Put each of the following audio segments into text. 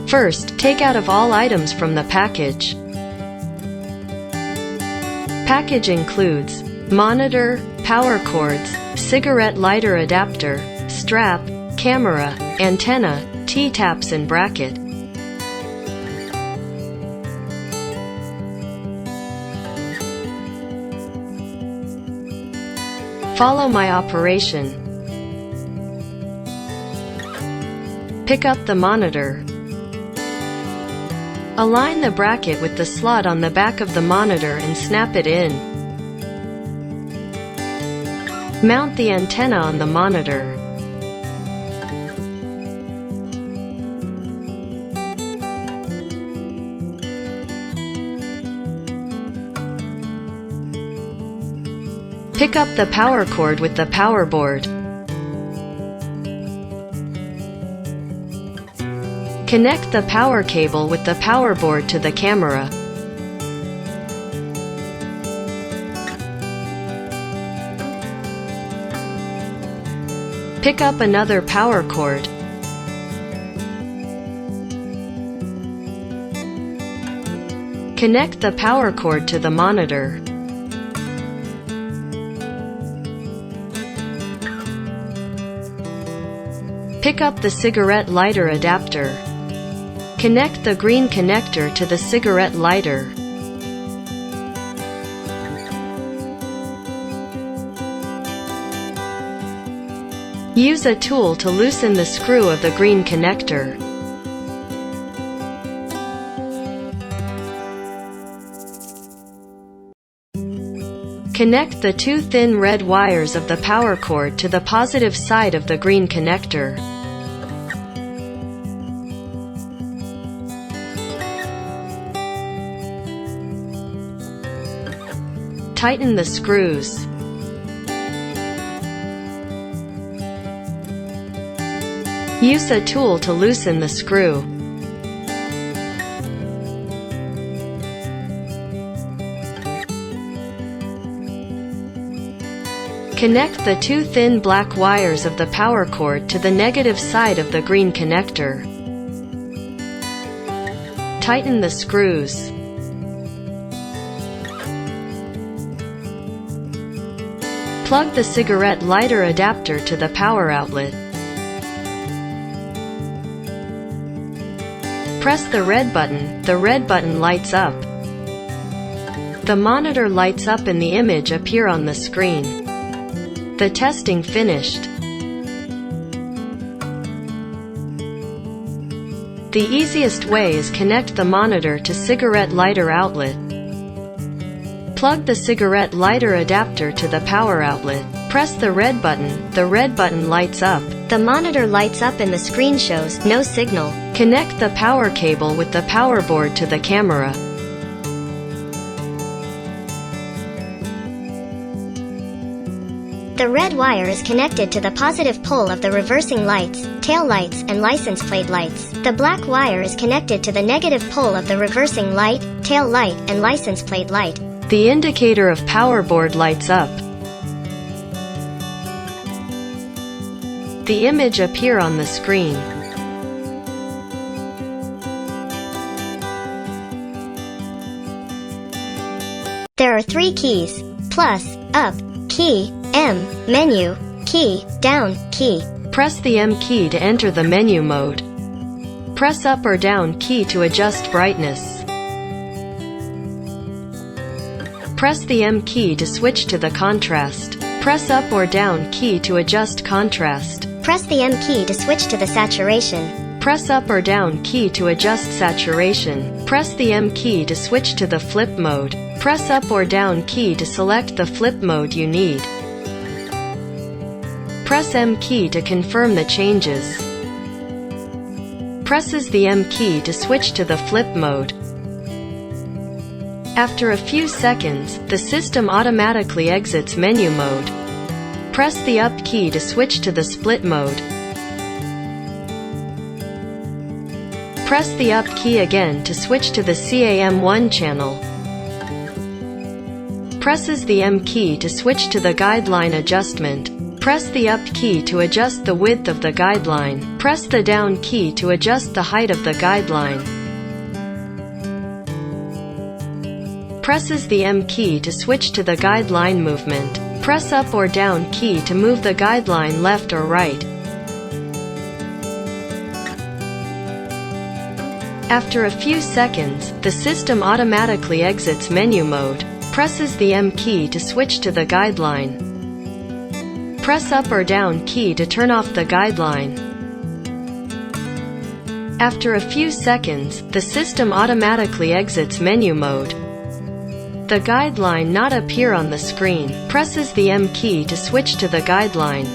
First, take out of all items from the package. Package includes monitor, power cords, cigarette lighter adapter, strap, camera, antenna, T-taps and bracket. Follow my operation. Pick up the monitor. Align the bracket with the slot on the back of the monitor and snap it in. Mount the antenna on the monitor. Pick up the power cord with the power board. Connect the power cable with the power board to the camera. Pick up another power cord. Connect the power cord to the monitor. Pick up the cigarette lighter adapter. Connect the green connector to the cigarette lighter. Use a tool to loosen the screw of the green connector. Connect the two thin red wires of the power cord to the positive side of the green connector. Tighten the screws. Use a tool to loosen the screw. Connect the two thin black wires of the power cord to the negative side of the green connector. Tighten the screws. Plug the cigarette lighter adapter to the power outlet. Press the red button lights up. The monitor lights up and the image appear on the screen. The testing finished. The easiest way is connect the monitor to cigarette lighter outlet. Plug the cigarette lighter adapter to the power outlet. Press the red button lights up. The monitor lights up and the screen shows no signal. Connect the power cable with the power board to the camera. The red wire is connected to the positive pole of the reversing lights, tail lights, and license plate lights. The black wire is connected to the negative pole of the reversing light, tail light, and license plate light. The indicator of power board lights up. The image appear on the screen. There are three keys: plus, up, key, M, menu, key, down, key. Press the M key to enter the menu mode. Press up or down key to adjust brightness. Press the M key to switch to the contrast. Press up or down key to adjust contrast. Press the M key to switch to the saturation. Press up or down key to adjust saturation. Press the M key to switch to the flip mode. Press up or down key to select the flip mode you need. Press M key to confirm the changes. Presses the M key to switch to the flip mode. After a few seconds, the system automatically exits menu mode. Press the up key to switch to the split mode. Press the up key again to switch to the CAM1 channel. Presses the M key to switch to the guideline adjustment. Press the up key to adjust the width of the guideline. Press the down key to adjust the height of the guideline. Presses the M key to switch to the guideline movement. Press up or down key to move the guideline left or right. After a few seconds, the system automatically exits menu mode. Presses the M key to switch to the guideline. Press up or down key to turn off the guideline. After a few seconds, the system automatically exits menu mode. The guideline not appear on the screen. Presses the M key to switch to the guideline.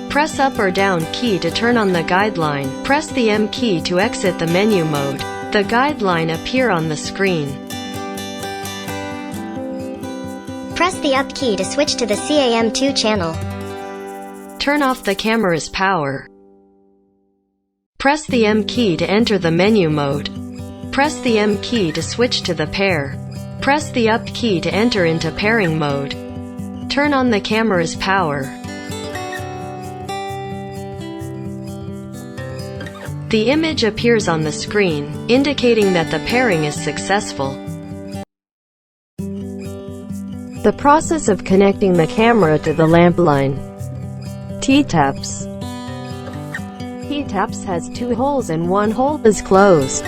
Press up or down key to turn on the guideline. Press the M key to exit the menu mode. The guideline appear on the screen. Press the up key to switch to the CAM2 channel. Turn off the camera's power. Press the M key to enter the menu mode. Press the M key to switch to the pair. Press the up key to enter into pairing mode. Turn on the camera's power. The image appears on the screen, indicating that the pairing is successful. The process of connecting the camera to the lamp line. T-taps. T-taps has 2 holes and 1 hole is closed.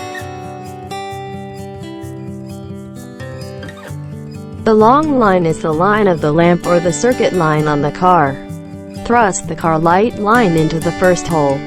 The long line is the line of the lamp or the circuit line on the car. Thrust the car light line into the first hole.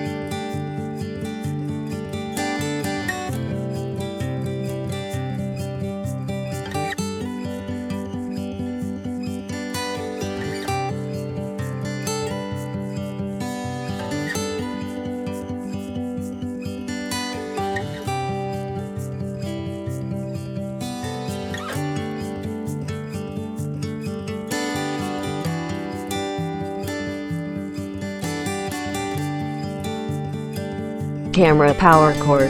Camera power cord.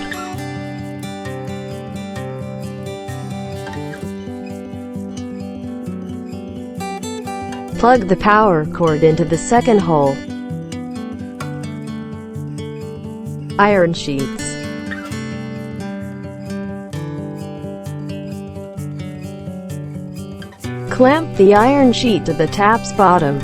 Plug the power cord into the second hole. Iron sheets. Clamp the iron sheet to the tap's bottom.